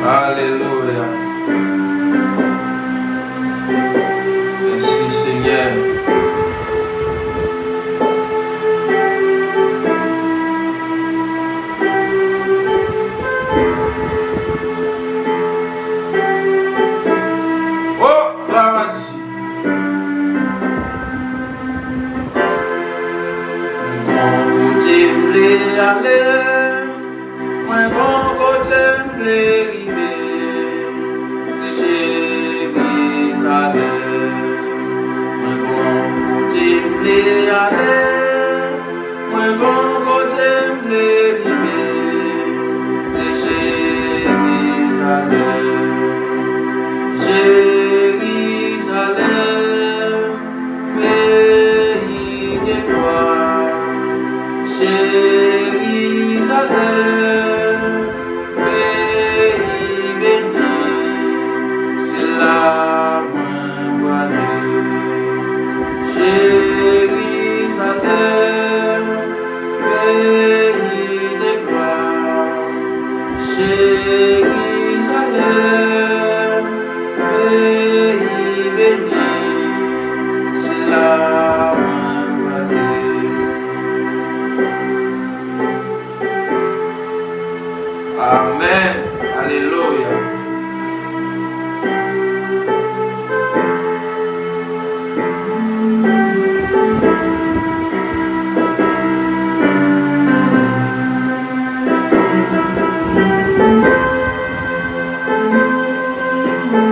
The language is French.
Alléluia. Merci Seigneur. Oh, gloire à Dieu. Mon côté m'plaît aller, mon côté m'plaît river, c'est Jérusalem. Mon côté m'plaît aller, mon côté m'plaît river, c'est Jérusalem.